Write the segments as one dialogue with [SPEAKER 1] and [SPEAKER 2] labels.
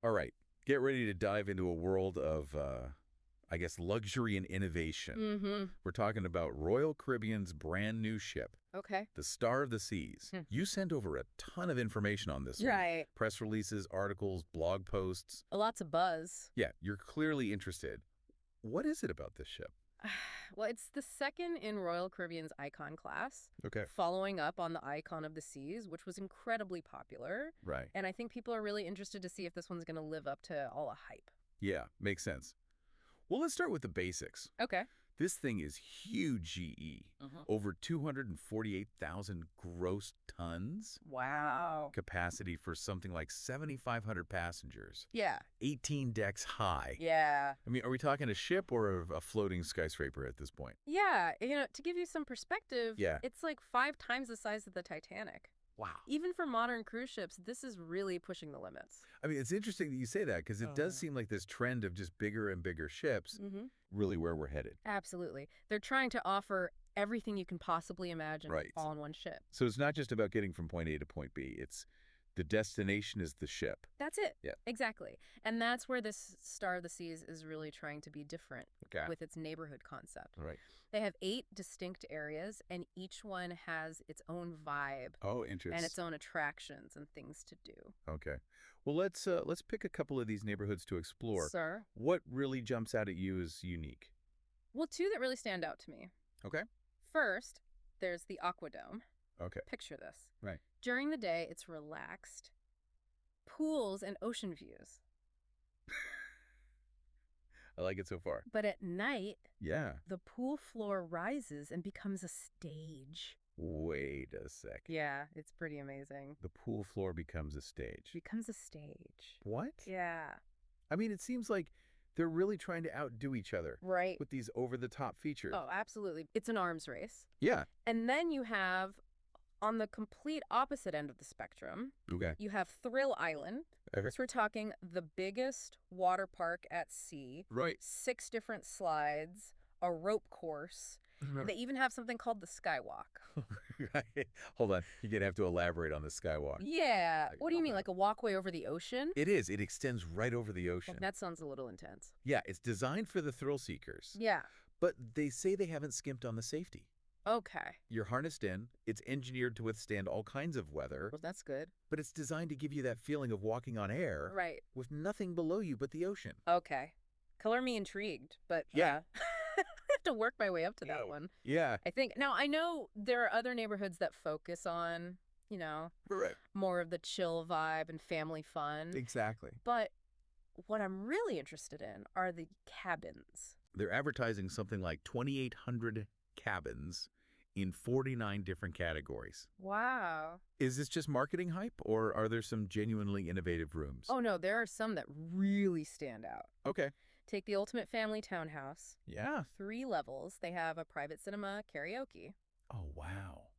[SPEAKER 1] All right. Get ready to dive into a world of, I guess, luxury and innovation.
[SPEAKER 2] Mm-hmm.
[SPEAKER 1] We're talking about Royal Caribbean's brand new ship,
[SPEAKER 2] Okay.
[SPEAKER 1] the Star of the Seas. You sent over a ton of information on this one.
[SPEAKER 2] Right.
[SPEAKER 1] Press releases, articles, blog posts.
[SPEAKER 2] Lots of buzz.
[SPEAKER 1] Yeah, you're clearly interested. What is it about this ship?
[SPEAKER 2] Well, it's the second in Royal Caribbean's Icon class,
[SPEAKER 1] Okay.
[SPEAKER 2] following up on the Icon of the Seas, which was incredibly popular.
[SPEAKER 1] Right.
[SPEAKER 2] And I think people are really interested to see if this one's going to live up to all the hype.
[SPEAKER 1] Yeah, makes sense. Well, let's start with the basics.
[SPEAKER 2] Okay.
[SPEAKER 1] This thing is huge GE. Over 248,000 gross tons.
[SPEAKER 2] Wow.
[SPEAKER 1] Capacity for something like 7,500 passengers.
[SPEAKER 2] Yeah.
[SPEAKER 1] 18 decks high.
[SPEAKER 2] Yeah.
[SPEAKER 1] I mean, are we talking a ship or a floating skyscraper at this point?
[SPEAKER 2] Yeah. To give you some perspective,
[SPEAKER 1] Yeah.
[SPEAKER 2] it's like 5 times the size of the Titanic.
[SPEAKER 1] Wow.
[SPEAKER 2] Even for modern cruise ships, this is really pushing the limits.
[SPEAKER 1] I mean, it's interesting that you say that because it does seem like this trend of just bigger and bigger ships really where we're headed.
[SPEAKER 2] Absolutely. They're trying to offer everything you can possibly imagine
[SPEAKER 1] Right.
[SPEAKER 2] all in one ship.
[SPEAKER 1] So it's not just about getting from point A to point B. It's the destination is the ship.
[SPEAKER 2] That's it.
[SPEAKER 1] Yeah.
[SPEAKER 2] Exactly. And that's where this Star of the Seas is really trying to be different
[SPEAKER 1] Okay.
[SPEAKER 2] with its neighborhood concept.
[SPEAKER 1] Right.
[SPEAKER 2] They have 8 distinct areas, and each one has its own vibe
[SPEAKER 1] Oh, interesting.
[SPEAKER 2] and its own attractions and things to do.
[SPEAKER 1] Okay. Well, let's pick a couple of these neighborhoods to explore.
[SPEAKER 2] Sir?
[SPEAKER 1] What really jumps out at you as unique?
[SPEAKER 2] Well, 2 that really stand out to me.
[SPEAKER 1] Okay.
[SPEAKER 2] First, there's the Aquadome.
[SPEAKER 1] Okay.
[SPEAKER 2] Picture this.
[SPEAKER 1] Right.
[SPEAKER 2] During the day, it's relaxed. Pools and ocean views.
[SPEAKER 1] I like it so far.
[SPEAKER 2] But at night,
[SPEAKER 1] Yeah.
[SPEAKER 2] the pool floor rises and becomes a stage.
[SPEAKER 1] Wait a sec.
[SPEAKER 2] Yeah, it's pretty amazing.
[SPEAKER 1] The pool floor becomes a stage.
[SPEAKER 2] Becomes a stage.
[SPEAKER 1] What?
[SPEAKER 2] Yeah.
[SPEAKER 1] I mean, it seems like they're really trying to outdo each other
[SPEAKER 2] Right.
[SPEAKER 1] with these over-the-top features.
[SPEAKER 2] Oh, absolutely. It's an arms race.
[SPEAKER 1] Yeah.
[SPEAKER 2] And then you have, on the complete opposite end of the spectrum,
[SPEAKER 1] Okay.
[SPEAKER 2] you have Thrill Island.
[SPEAKER 1] Okay.
[SPEAKER 2] So we're talking the biggest water park at sea.
[SPEAKER 1] Right.
[SPEAKER 2] 6 different slides, a rope course. They even have something called the Skywalk.
[SPEAKER 1] Hold on. You're going to have to elaborate on the skywalk.
[SPEAKER 2] Yeah. What do you mean, like a walkway over the ocean?
[SPEAKER 1] It is. It extends right over the ocean.
[SPEAKER 2] That sounds a little intense.
[SPEAKER 1] Yeah, it's designed for the thrill seekers.
[SPEAKER 2] Yeah.
[SPEAKER 1] But they say they haven't skimped on the safety.
[SPEAKER 2] Okay.
[SPEAKER 1] You're harnessed in. It's engineered to withstand all kinds of weather.
[SPEAKER 2] Well, that's good.
[SPEAKER 1] But it's designed to give you that feeling of walking on air.
[SPEAKER 2] Right.
[SPEAKER 1] With nothing below you but the ocean.
[SPEAKER 2] Okay. Color me intrigued, but
[SPEAKER 1] Yeah.
[SPEAKER 2] I have to work my way up to that one.
[SPEAKER 1] Yeah.
[SPEAKER 2] I think. Now, I know there are other neighborhoods that focus on,
[SPEAKER 1] Right.
[SPEAKER 2] more of the chill vibe and family fun.
[SPEAKER 1] Exactly.
[SPEAKER 2] But what I'm really interested in are the cabins.
[SPEAKER 1] They're advertising something like 2,800 cabins in 49 different categories.
[SPEAKER 2] Wow.
[SPEAKER 1] Is this just marketing hype, or are there some genuinely innovative rooms?
[SPEAKER 2] Oh, no, there are some that really stand out.
[SPEAKER 1] Okay.
[SPEAKER 2] Take the ultimate family townhouse.
[SPEAKER 1] Yeah.
[SPEAKER 2] 3 levels. They have a private cinema, karaoke,
[SPEAKER 1] Oh, wow.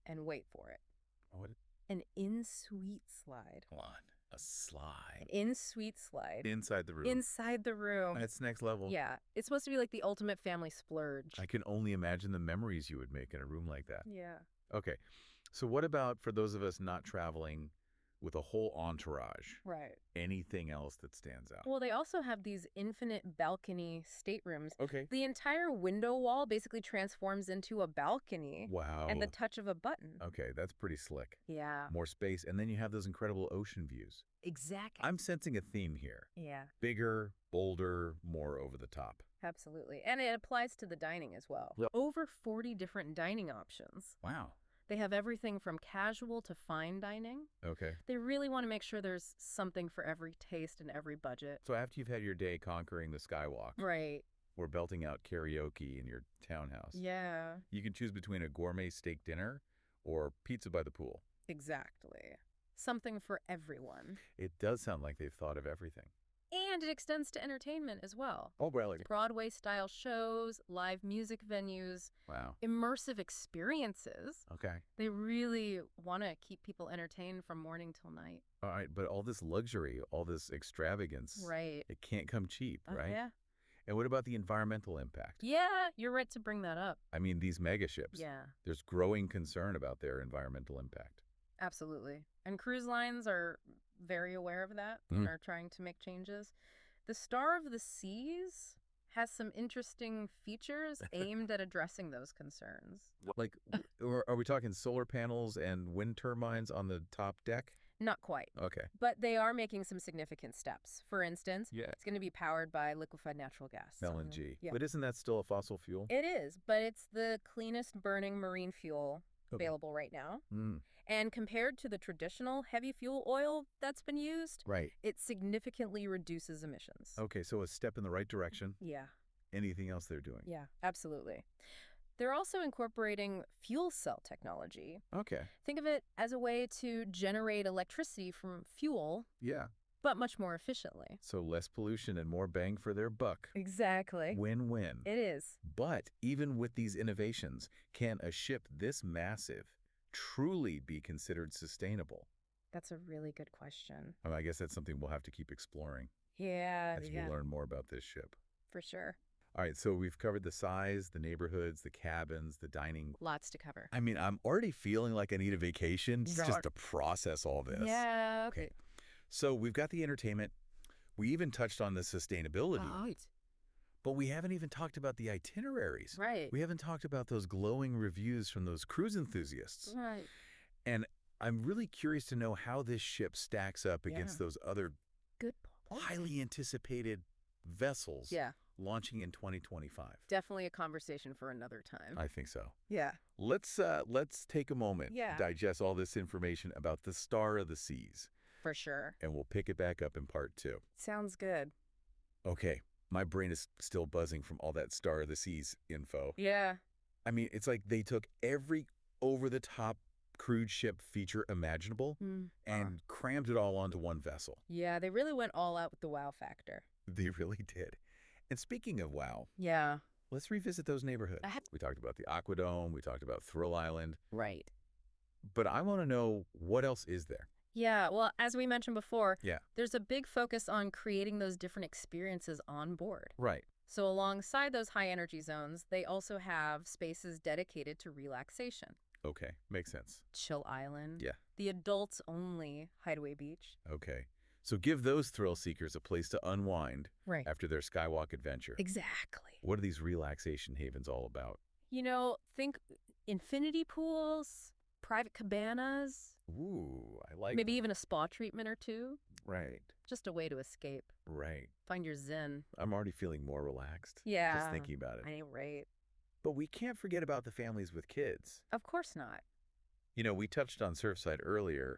[SPEAKER 2] and wait for it,
[SPEAKER 1] What?
[SPEAKER 2] an in-suite slide.
[SPEAKER 1] Come on. A slide.
[SPEAKER 2] An in-suite slide.
[SPEAKER 1] Inside the room.
[SPEAKER 2] Inside the room.
[SPEAKER 1] That's next level.
[SPEAKER 2] Yeah. It's supposed to be like the ultimate family splurge.
[SPEAKER 1] I can only imagine the memories you would make in a room like that.
[SPEAKER 2] Yeah.
[SPEAKER 1] Okay. So what about for those of us not traveling with a whole entourage?
[SPEAKER 2] Right.
[SPEAKER 1] Anything else that stands out?
[SPEAKER 2] Well, they also have these infinite balcony staterooms.
[SPEAKER 1] Okay.
[SPEAKER 2] The entire window wall basically transforms into a balcony.
[SPEAKER 1] Wow.
[SPEAKER 2] And the touch of a button.
[SPEAKER 1] Okay, that's pretty slick.
[SPEAKER 2] Yeah.
[SPEAKER 1] More space, and then you have those incredible ocean views.
[SPEAKER 2] Exactly.
[SPEAKER 1] I'm sensing a theme here.
[SPEAKER 2] Yeah,
[SPEAKER 1] Bigger, bolder, more over the top.
[SPEAKER 2] absolutely. And it applies to the dining as well.
[SPEAKER 1] Yep.
[SPEAKER 2] Over 40 different dining options.
[SPEAKER 1] Wow.
[SPEAKER 2] They have everything from casual to fine dining.
[SPEAKER 1] Okay.
[SPEAKER 2] They really want to make sure there's something for every taste and every budget.
[SPEAKER 1] So after you've had your day conquering the skywalk
[SPEAKER 2] Right.
[SPEAKER 1] or belting out karaoke in your townhouse,
[SPEAKER 2] Yeah,
[SPEAKER 1] you can choose between a gourmet steak dinner or pizza by the pool.
[SPEAKER 2] exactly. Something for everyone.
[SPEAKER 1] It does sound like they've thought of everything.
[SPEAKER 2] And it extends to entertainment as well.
[SPEAKER 1] Oh, really?
[SPEAKER 2] Broadway-style shows, live music venues,
[SPEAKER 1] Wow.
[SPEAKER 2] immersive experiences.
[SPEAKER 1] Okay.
[SPEAKER 2] They really want to keep people entertained from morning till night.
[SPEAKER 1] All right, but all this luxury, all this extravagance,
[SPEAKER 2] Right.
[SPEAKER 1] it can't come cheap, right?
[SPEAKER 2] Yeah.
[SPEAKER 1] And what about the environmental impact?
[SPEAKER 2] Yeah, you're right to bring that up.
[SPEAKER 1] I mean, these mega ships.
[SPEAKER 2] Yeah,
[SPEAKER 1] There's growing concern about their environmental impact.
[SPEAKER 2] absolutely. And cruise lines are very aware of that and are trying to make changes. The Star of the Seas has some interesting features aimed at addressing those concerns.
[SPEAKER 1] Like, or are we talking solar panels and wind turbines on the top deck?
[SPEAKER 2] Not quite.
[SPEAKER 1] Okay.
[SPEAKER 2] But they are making some significant steps. For instance,
[SPEAKER 1] Yeah.
[SPEAKER 2] it's going to be powered by liquefied natural gas.
[SPEAKER 1] LNG.
[SPEAKER 2] Yeah.
[SPEAKER 1] But isn't that still a fossil fuel?
[SPEAKER 2] It is, but it's the cleanest burning marine fuel available right now. And compared to the traditional heavy fuel oil that's been used, it significantly reduces emissions.
[SPEAKER 1] Okay, so a step in the right direction.
[SPEAKER 2] Yeah.
[SPEAKER 1] Anything else they're doing?
[SPEAKER 2] Yeah, absolutely. They're also incorporating fuel cell technology.
[SPEAKER 1] Okay.
[SPEAKER 2] Think of it as a way to generate electricity from fuel.
[SPEAKER 1] Yeah.
[SPEAKER 2] But much more efficiently.
[SPEAKER 1] So less pollution and more bang for their buck.
[SPEAKER 2] Exactly.
[SPEAKER 1] Win-win.
[SPEAKER 2] It is.
[SPEAKER 1] But even with these innovations, can a ship this massive truly be considered sustainable?
[SPEAKER 2] That's a really good question.
[SPEAKER 1] I guess that's something we'll have to keep exploring.
[SPEAKER 2] Yeah.
[SPEAKER 1] As we learn more about this ship.
[SPEAKER 2] For sure.
[SPEAKER 1] All right, so we've covered the size, the neighborhoods, the cabins, the dining.
[SPEAKER 2] Lots to cover.
[SPEAKER 1] I mean, I'm already feeling like I need a vacation just to process all this.
[SPEAKER 2] Yeah. Okay.
[SPEAKER 1] So we've got the entertainment. We even touched on the sustainability.
[SPEAKER 2] Right.
[SPEAKER 1] But we haven't even talked about the itineraries.
[SPEAKER 2] Right.
[SPEAKER 1] We haven't talked about those glowing reviews from those cruise enthusiasts.
[SPEAKER 2] Right.
[SPEAKER 1] And I'm really curious to know how this ship stacks up against those other highly anticipated vessels launching in 2025.
[SPEAKER 2] Definitely a conversation for another time.
[SPEAKER 1] I think so.
[SPEAKER 2] Yeah.
[SPEAKER 1] Let's take a moment, digest all this information about the Star of the Seas.
[SPEAKER 2] For sure.
[SPEAKER 1] And we'll pick it back up in part 2.
[SPEAKER 2] Sounds good.
[SPEAKER 1] Okay. My brain is still buzzing from all that Star of the Seas info.
[SPEAKER 2] Yeah.
[SPEAKER 1] I mean, it's like they took every over-the-top cruise ship feature imaginable and crammed it all onto one vessel.
[SPEAKER 2] Yeah, they really went all out with the wow factor.
[SPEAKER 1] They really did. And speaking of wow, let's revisit those neighborhoods. We talked about the Aquadome. We talked about Thrill Island.
[SPEAKER 2] Right.
[SPEAKER 1] But I want to know, what else is there?
[SPEAKER 2] Yeah, well, as we mentioned before, there's a big focus on creating those different experiences on board.
[SPEAKER 1] Right.
[SPEAKER 2] So alongside those high-energy zones, they also have spaces dedicated to relaxation.
[SPEAKER 1] Okay, makes sense.
[SPEAKER 2] Chill Island.
[SPEAKER 1] Yeah.
[SPEAKER 2] The adults-only Hideaway Beach.
[SPEAKER 1] Okay. So give those thrill seekers a place to unwind after their skywalk adventure.
[SPEAKER 2] Exactly.
[SPEAKER 1] What are these relaxation havens all about?
[SPEAKER 2] You know, think infinity pools, private cabanas.
[SPEAKER 1] Ooh, I like
[SPEAKER 2] Maybe even a spa treatment or two.
[SPEAKER 1] Right.
[SPEAKER 2] Just a way to escape.
[SPEAKER 1] Right.
[SPEAKER 2] Find your zen.
[SPEAKER 1] I'm already feeling more relaxed.
[SPEAKER 2] Yeah.
[SPEAKER 1] Just thinking about it.
[SPEAKER 2] I know, right?
[SPEAKER 1] But we can't forget about the families with kids.
[SPEAKER 2] Of course not.
[SPEAKER 1] You know, we touched on Surfside earlier,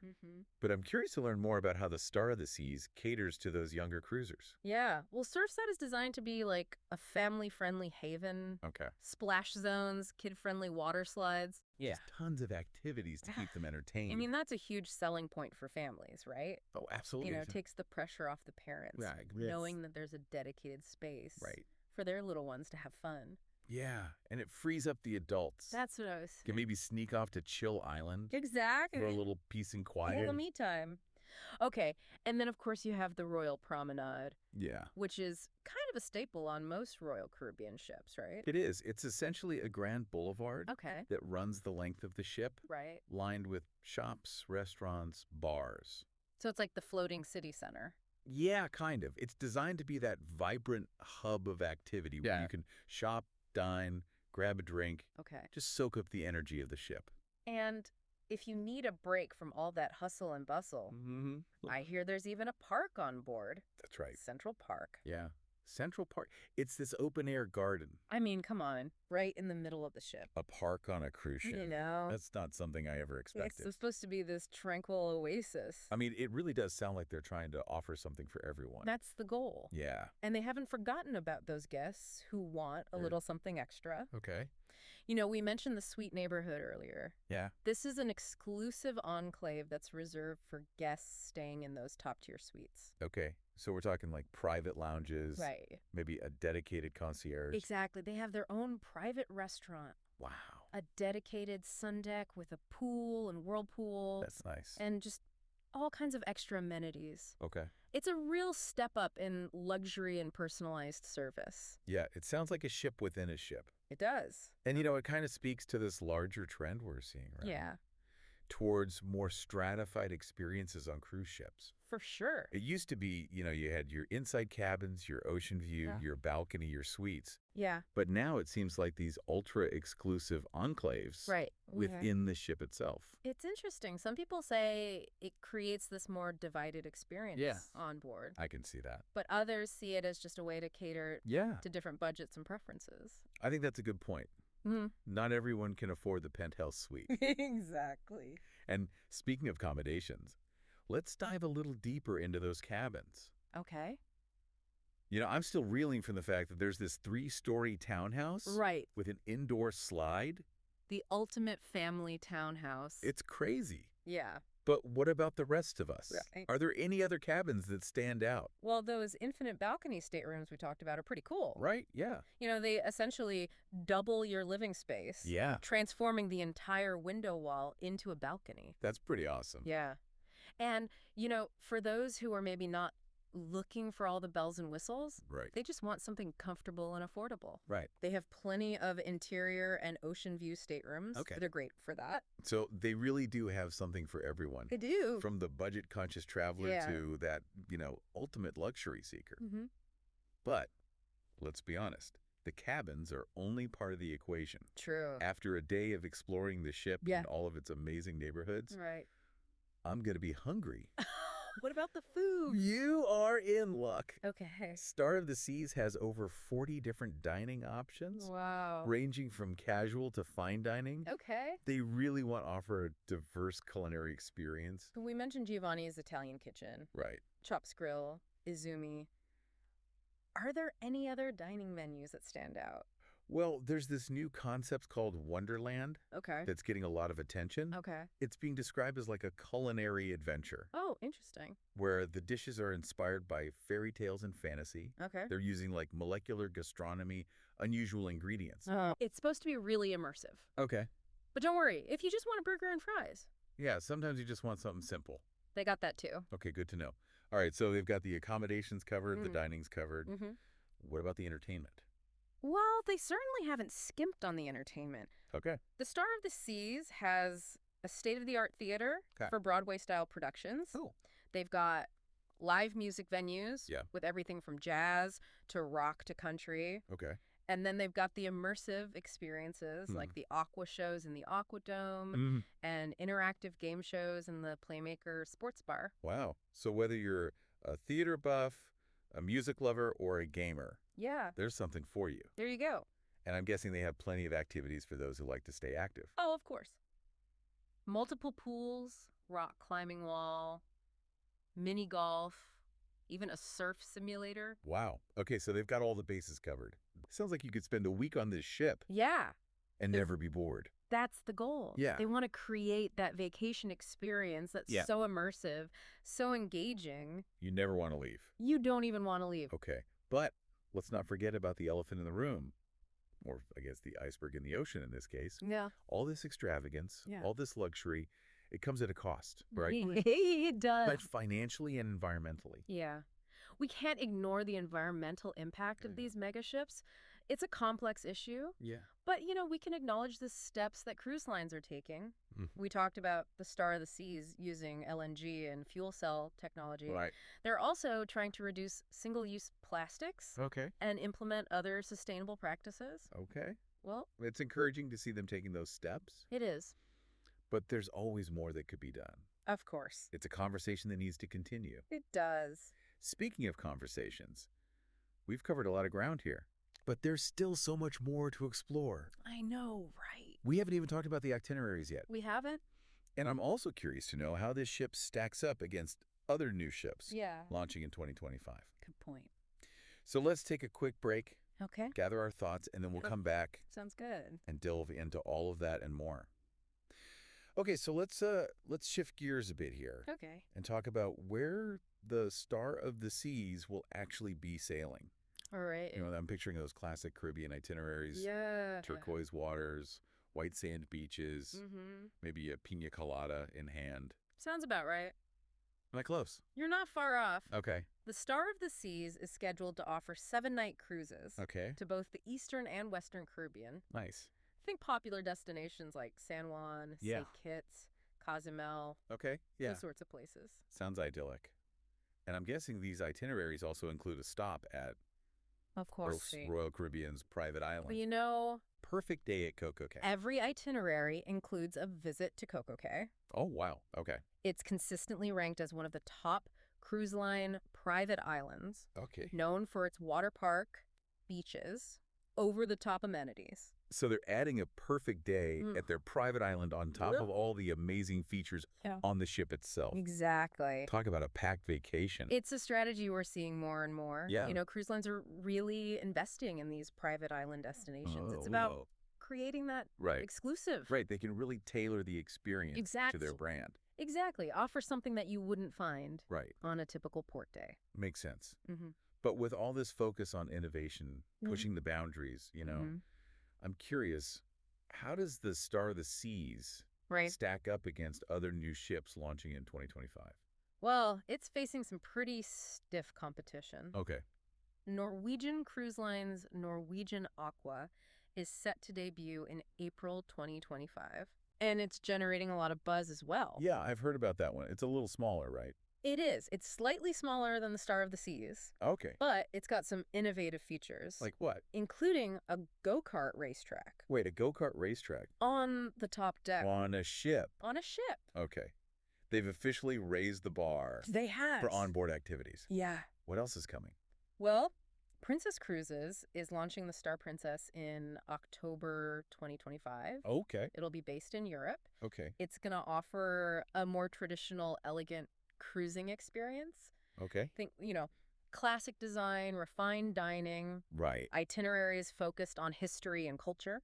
[SPEAKER 1] but I'm curious to learn more about how the Star of the Seas caters to those younger cruisers.
[SPEAKER 2] Yeah. Well, Surfside is designed to be like a family-friendly haven.
[SPEAKER 1] Okay.
[SPEAKER 2] Splash zones, kid-friendly water slides. Yeah.
[SPEAKER 1] Just tons of activities to keep them entertained.
[SPEAKER 2] I mean, that's a huge selling point for families, right?
[SPEAKER 1] Oh, absolutely.
[SPEAKER 2] You know, it takes the pressure off the parents, knowing that there's a dedicated space for their little ones to have fun.
[SPEAKER 1] Yeah, and it frees up the adults.
[SPEAKER 2] That's what I was saying.
[SPEAKER 1] Can maybe sneak off to Chill Island.
[SPEAKER 2] Exactly.
[SPEAKER 1] For a little peace and quiet.
[SPEAKER 2] A little me time. Okay, and then of course you have the Royal Promenade.
[SPEAKER 1] Yeah.
[SPEAKER 2] Which is kind of a staple on most Royal Caribbean ships, right?
[SPEAKER 1] It is. It's essentially a grand boulevard that runs the length of the ship.
[SPEAKER 2] Right.
[SPEAKER 1] Lined with shops, restaurants, bars.
[SPEAKER 2] So it's like the floating city center.
[SPEAKER 1] Yeah, kind of. It's designed to be that vibrant hub of activity where you can shop, dine, grab a drink, just soak up the energy of the ship.
[SPEAKER 2] And if you need a break from all that hustle and bustle, I hear there's even a park on board.
[SPEAKER 1] That's right.
[SPEAKER 2] Central Park.
[SPEAKER 1] Yeah. Central Park. It's this open-air garden.
[SPEAKER 2] I mean, come on. Right in the middle of the ship.
[SPEAKER 1] A park on a cruise ship.
[SPEAKER 2] You know.
[SPEAKER 1] That's not something I ever expected.
[SPEAKER 2] It's supposed to be this tranquil oasis.
[SPEAKER 1] I mean, it really does sound like they're trying to offer something for everyone.
[SPEAKER 2] That's the goal.
[SPEAKER 1] Yeah.
[SPEAKER 2] And they haven't forgotten about those guests who want a little something extra.
[SPEAKER 1] Okay.
[SPEAKER 2] You know, we mentioned the Sweet Neighborhood earlier.
[SPEAKER 1] Yeah.
[SPEAKER 2] This is an exclusive enclave that's reserved for guests staying in those top-tier suites.
[SPEAKER 1] Okay. So we're talking like private lounges.
[SPEAKER 2] Right.
[SPEAKER 1] Maybe a dedicated concierge.
[SPEAKER 2] Exactly. They have their own private restaurant.
[SPEAKER 1] Wow.
[SPEAKER 2] A dedicated sun deck with a pool and whirlpool.
[SPEAKER 1] That's nice.
[SPEAKER 2] And just all kinds of extra amenities.
[SPEAKER 1] Okay.
[SPEAKER 2] It's a real step up in luxury and personalized service.
[SPEAKER 1] Yeah, it sounds like a ship within a ship.
[SPEAKER 2] It does.
[SPEAKER 1] And, you know, it kind of speaks to this larger trend we're seeing, right?
[SPEAKER 2] Yeah.
[SPEAKER 1] towards more stratified experiences on cruise ships.
[SPEAKER 2] For sure.
[SPEAKER 1] It used to be, you had your inside cabins, your ocean view, your balcony, your suites.
[SPEAKER 2] Yeah.
[SPEAKER 1] But now it seems like these ultra-exclusive enclaves within the ship itself.
[SPEAKER 2] It's interesting. Some people say it creates this more divided experience on board.
[SPEAKER 1] I can see that.
[SPEAKER 2] But others see it as just a way to cater to different budgets and preferences.
[SPEAKER 1] I think that's a good point. Not everyone can afford the penthouse suite.
[SPEAKER 2] Exactly.
[SPEAKER 1] And speaking of accommodations, let's dive a little deeper into those cabins.
[SPEAKER 2] Okay.
[SPEAKER 1] I'm still reeling from the fact that there's this 3-story townhouse with an indoor slide.
[SPEAKER 2] The ultimate family townhouse.
[SPEAKER 1] It's crazy.
[SPEAKER 2] Yeah.
[SPEAKER 1] But what about the rest of us? Are there any other cabins that stand out?
[SPEAKER 2] Well, those infinite balcony staterooms we talked about are pretty cool.
[SPEAKER 1] Right, yeah.
[SPEAKER 2] They essentially double your living space.
[SPEAKER 1] Yeah.
[SPEAKER 2] Transforming the entire window wall into a balcony.
[SPEAKER 1] That's pretty awesome.
[SPEAKER 2] Yeah. And, for those who are maybe not looking for all the bells and whistles, they just want something comfortable and affordable.
[SPEAKER 1] Right.
[SPEAKER 2] They have plenty of interior and ocean view staterooms.
[SPEAKER 1] Okay.
[SPEAKER 2] They're great for that.
[SPEAKER 1] So they really do have something for everyone.
[SPEAKER 2] They do.
[SPEAKER 1] From the budget-conscious traveler to that, ultimate luxury seeker. But let's be honest. The cabins are only part of the equation.
[SPEAKER 2] True.
[SPEAKER 1] After a day of exploring the ship and all of its amazing neighborhoods, I'm going to be hungry.
[SPEAKER 2] What about the food?
[SPEAKER 1] You are in luck.
[SPEAKER 2] Okay.
[SPEAKER 1] Star of the Seas has over 40 different dining options.
[SPEAKER 2] Wow.
[SPEAKER 1] Ranging from casual to fine dining.
[SPEAKER 2] Okay.
[SPEAKER 1] They really want to offer a diverse culinary experience.
[SPEAKER 2] We mentioned Giovanni's Italian Kitchen.
[SPEAKER 1] Right.
[SPEAKER 2] Chop's Grill, Izumi. Are there any other dining menus that stand out?
[SPEAKER 1] Well, there's this new concept called Wonderland that's getting a lot of attention.
[SPEAKER 2] Okay.
[SPEAKER 1] It's being described as like a culinary adventure.
[SPEAKER 2] Oh, interesting.
[SPEAKER 1] Where the dishes are inspired by fairy tales and fantasy.
[SPEAKER 2] Okay.
[SPEAKER 1] They're using like molecular gastronomy, unusual ingredients.
[SPEAKER 2] It's supposed to be really immersive.
[SPEAKER 1] Okay.
[SPEAKER 2] But don't worry, if you just want a burger and fries.
[SPEAKER 1] Yeah, sometimes you just want something simple.
[SPEAKER 2] They got that too.
[SPEAKER 1] Okay, good to know. All right, so they've got the accommodations covered, the dining's covered. What about the entertainment?
[SPEAKER 2] Well, they certainly haven't skimped on the entertainment.
[SPEAKER 1] Okay.
[SPEAKER 2] The Star of the Seas has a state-of-the-art theater for Broadway-style productions.
[SPEAKER 1] Oh.
[SPEAKER 2] They've got live music venues with everything from jazz to rock to country.
[SPEAKER 1] Okay.
[SPEAKER 2] And then they've got the immersive experiences like the aqua shows in the Aqua Dome and interactive game shows in the Playmaker Sports Bar.
[SPEAKER 1] Wow. So whether you're a theater buff, a music lover, or a gamer, there's something for you.
[SPEAKER 2] There you go.
[SPEAKER 1] And I'm guessing they have plenty of activities for those who like to stay active.
[SPEAKER 2] Oh, of course. Multiple pools, rock climbing wall, mini golf, even a surf simulator.
[SPEAKER 1] Wow. Okay, so they've got all the bases covered. Sounds like you could spend a week on this ship.
[SPEAKER 2] Yeah.
[SPEAKER 1] And never be bored.
[SPEAKER 2] That's the goal.
[SPEAKER 1] Yeah.
[SPEAKER 2] They want to create that vacation experience that's so immersive, so engaging.
[SPEAKER 1] You never want to leave.
[SPEAKER 2] You don't even want to leave.
[SPEAKER 1] Okay. But let's not forget about the elephant in the room. Or I guess the iceberg in the ocean in this case.
[SPEAKER 2] Yeah.
[SPEAKER 1] All this extravagance, all this luxury, it comes at a cost, right?
[SPEAKER 2] It does.
[SPEAKER 1] But financially and environmentally.
[SPEAKER 2] Yeah. We can't ignore the environmental impact of these megaships. It's a complex issue.
[SPEAKER 1] Yeah.
[SPEAKER 2] But, we can acknowledge the steps that cruise lines are taking. We talked about the Star of the Seas using LNG and fuel cell technology.
[SPEAKER 1] Right.
[SPEAKER 2] They're also trying to reduce single-use plastics and implement other sustainable practices.
[SPEAKER 1] Okay.
[SPEAKER 2] Well,
[SPEAKER 1] it's encouraging to see them taking those steps.
[SPEAKER 2] It is.
[SPEAKER 1] But there's always more that could be done.
[SPEAKER 2] Of course.
[SPEAKER 1] It's a conversation that needs to continue.
[SPEAKER 2] It does.
[SPEAKER 1] Speaking of conversations, we've covered a lot of ground here. But there's still so much more to explore.
[SPEAKER 2] I know, right?
[SPEAKER 1] We haven't even talked about the itineraries yet.
[SPEAKER 2] We haven't?
[SPEAKER 1] And I'm also curious to know how this ship stacks up against other new ships launching in 2025.
[SPEAKER 2] Good point.
[SPEAKER 1] So let's take a quick break.
[SPEAKER 2] Okay.
[SPEAKER 1] Gather our thoughts, and then we'll come back.
[SPEAKER 2] Sounds good.
[SPEAKER 1] And delve into all of that and more. Okay, so let's shift gears a bit here.
[SPEAKER 2] Okay.
[SPEAKER 1] And talk about where the Star of the Seas will actually be sailing.
[SPEAKER 2] All right.
[SPEAKER 1] I'm picturing those classic Caribbean itineraries.
[SPEAKER 2] Yeah.
[SPEAKER 1] Turquoise waters, white sand beaches, maybe a pina colada in hand.
[SPEAKER 2] Sounds about right.
[SPEAKER 1] Am I close?
[SPEAKER 2] You're not far off.
[SPEAKER 1] Okay.
[SPEAKER 2] The Star of the Seas is scheduled to offer 7-night cruises to both the Eastern and Western Caribbean.
[SPEAKER 1] Nice.
[SPEAKER 2] Think popular destinations like San Juan, St. Kitts, Cozumel.
[SPEAKER 1] Okay, yeah.
[SPEAKER 2] Those sorts of places.
[SPEAKER 1] Sounds idyllic. And I'm guessing these itineraries also include a stop at
[SPEAKER 2] Of course.
[SPEAKER 1] Royal Caribbean's private island.
[SPEAKER 2] Well, you know,
[SPEAKER 1] perfect day at CocoCay.
[SPEAKER 2] every itinerary includes a visit to CocoCay.
[SPEAKER 1] Oh, wow. Okay.
[SPEAKER 2] It's consistently ranked as one of the top cruise line private islands.
[SPEAKER 1] Okay.
[SPEAKER 2] Known for its water park, beaches, over-the-top amenities.
[SPEAKER 1] So they're adding a perfect day at their private island on top of all the amazing features on the ship itself.
[SPEAKER 2] Exactly.
[SPEAKER 1] Talk about a packed vacation.
[SPEAKER 2] It's a strategy we're seeing more and more.
[SPEAKER 1] Yeah.
[SPEAKER 2] You know, cruise lines are really investing in these private island destinations. It's about creating that exclusive.
[SPEAKER 1] Right. They can really tailor the experience to their brand.
[SPEAKER 2] Exactly. Offer something that you wouldn't find on a typical port day.
[SPEAKER 1] Makes sense. But with all this focus on innovation, pushing the boundaries, you know, I'm curious, how does the Star of the Seas stack up against other new ships launching in 2025?
[SPEAKER 2] Well, it's facing some pretty stiff competition.
[SPEAKER 1] Okay.
[SPEAKER 2] Norwegian Cruise Line's Norwegian Aqua is set to debut in April 2025. And it's generating a lot of buzz as well.
[SPEAKER 1] Yeah, I've heard about that one. It's a little smaller, right?
[SPEAKER 2] It is. It's slightly smaller than the Star of the Seas.
[SPEAKER 1] Okay.
[SPEAKER 2] But it's got some innovative features.
[SPEAKER 1] Like what?
[SPEAKER 2] Including a go-kart racetrack.
[SPEAKER 1] Wait, a go-kart racetrack?
[SPEAKER 2] On the top deck.
[SPEAKER 1] On a ship?
[SPEAKER 2] On a ship.
[SPEAKER 1] Okay. They've officially raised the bar.
[SPEAKER 2] They have.
[SPEAKER 1] For onboard activities.
[SPEAKER 2] Yeah.
[SPEAKER 1] What else is coming?
[SPEAKER 2] Well, Princess Cruises is launching the Star Princess in October 2025.
[SPEAKER 1] Okay.
[SPEAKER 2] It'll be based in Europe.
[SPEAKER 1] Okay.
[SPEAKER 2] It's going to offer a more traditional, elegant cruising experience.
[SPEAKER 1] Okay.
[SPEAKER 2] Think, you know, classic design, refined dining.
[SPEAKER 1] Right.
[SPEAKER 2] Itineraries focused on history and culture.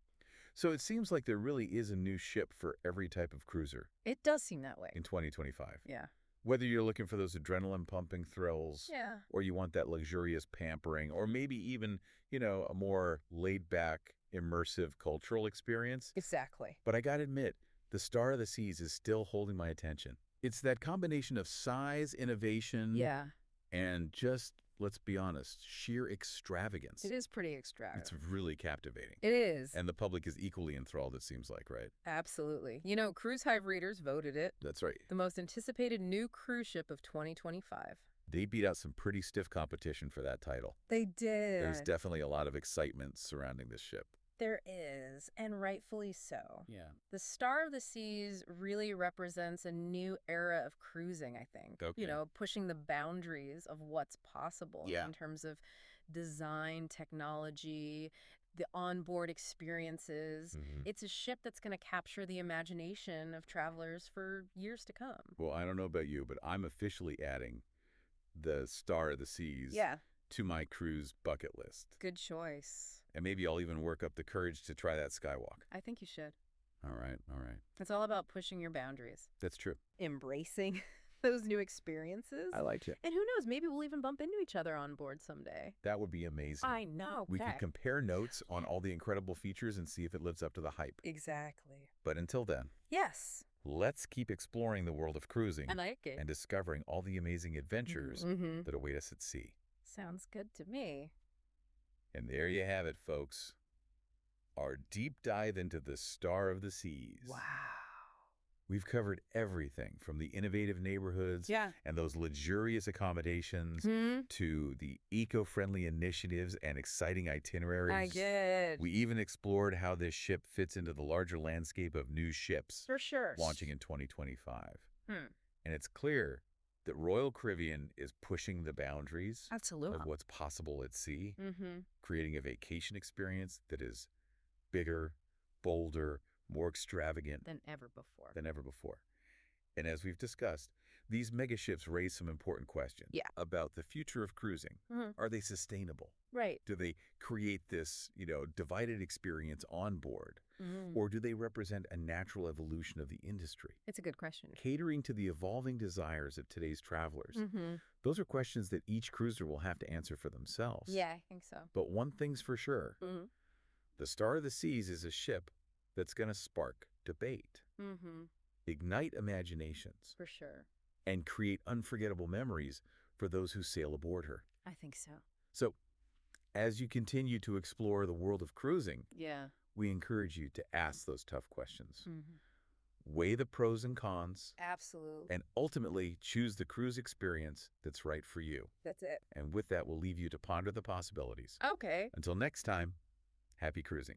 [SPEAKER 1] So it seems like there really is a new ship for every type of cruiser.
[SPEAKER 2] It does seem that way.
[SPEAKER 1] In 2025.
[SPEAKER 2] Yeah.
[SPEAKER 1] Whether you're looking for those adrenaline-pumping thrills, or you want that luxurious pampering, or maybe even, you know, a more laid-back, immersive cultural experience.
[SPEAKER 2] Exactly.
[SPEAKER 1] But I gotta admit, the Star of the Seas is still holding my attention. It's that combination of size, innovation, and just, let's be honest, sheer extravagance.
[SPEAKER 2] It is pretty extravagant.
[SPEAKER 1] It's really captivating.
[SPEAKER 2] It is.
[SPEAKER 1] And the public is equally enthralled, it seems like, right?
[SPEAKER 2] Absolutely. You know, Cruise Hive readers voted it.
[SPEAKER 1] That's right.
[SPEAKER 2] The most anticipated new cruise ship of 2025.
[SPEAKER 1] They beat out some pretty stiff competition for that title.
[SPEAKER 2] They did.
[SPEAKER 1] There's definitely a lot of excitement surrounding this ship.
[SPEAKER 2] There is, and rightfully so.
[SPEAKER 1] Yeah.
[SPEAKER 2] The Star of the Seas really represents a new era of cruising, I think.
[SPEAKER 1] Okay.
[SPEAKER 2] You know, pushing the boundaries of what's possible in terms of design, technology, the onboard experiences. It's a ship that's going to capture the imagination of travelers for years to come.
[SPEAKER 1] Well, I don't know about you, but I'm officially adding the Star of the Seas to my cruise bucket list.
[SPEAKER 2] Good choice.
[SPEAKER 1] And maybe I'll even work up the courage to try that skywalk.
[SPEAKER 2] I think you should.
[SPEAKER 1] All right, all right.
[SPEAKER 2] It's all about pushing your boundaries.
[SPEAKER 1] That's true.
[SPEAKER 2] Embracing those new experiences.
[SPEAKER 1] I like it.
[SPEAKER 2] And who knows, maybe we'll even bump into each other on board someday.
[SPEAKER 1] That would be amazing.
[SPEAKER 2] I know.
[SPEAKER 1] We could compare notes on all the incredible features and see if it lives up to the hype.
[SPEAKER 2] Exactly.
[SPEAKER 1] But until then.
[SPEAKER 2] Yes.
[SPEAKER 1] Let's keep exploring the world of cruising.
[SPEAKER 2] I like it.
[SPEAKER 1] And discovering all the amazing adventures that await us at sea.
[SPEAKER 2] Sounds good to me.
[SPEAKER 1] And there you have it, folks. Our deep dive into the Star of the Seas.
[SPEAKER 2] Wow.
[SPEAKER 1] We've covered everything from the innovative neighborhoods and those luxurious accommodations to the eco-friendly initiatives and exciting itineraries.
[SPEAKER 2] I did.
[SPEAKER 1] We even explored how this ship fits into the larger landscape of new ships.
[SPEAKER 2] For sure.
[SPEAKER 1] Launching in 2025. And it's clear that Royal Caribbean is pushing the boundaries of what's possible at sea, creating a vacation experience that is bigger, bolder, more extravagant
[SPEAKER 2] than ever before.
[SPEAKER 1] And as we've discussed, these megaships raise some important questions about the future of cruising. Are they sustainable?
[SPEAKER 2] Right.
[SPEAKER 1] Do they create this, you know, divided experience on board? Or do they represent a natural evolution of the industry?
[SPEAKER 2] It's a good question.
[SPEAKER 1] Catering to the evolving desires of today's travelers. Those are questions that each cruiser will have to answer for themselves.
[SPEAKER 2] Yeah, I think so.
[SPEAKER 1] But one thing's for sure. The Star of the Seas is a ship that's going to spark debate, ignite imaginations,
[SPEAKER 2] for sure,
[SPEAKER 1] and create unforgettable memories for those who sail aboard her.
[SPEAKER 2] I think so.
[SPEAKER 1] So, as you continue to explore the world of cruising,
[SPEAKER 2] yeah,
[SPEAKER 1] we encourage you to ask those tough questions. weigh the pros and cons,
[SPEAKER 2] Absolutely.
[SPEAKER 1] and ultimately choose the cruise experience that's right for you.
[SPEAKER 2] That's it.
[SPEAKER 1] And with that, we'll leave you to ponder the possibilities.
[SPEAKER 2] Okay.
[SPEAKER 1] Until next time, happy cruising.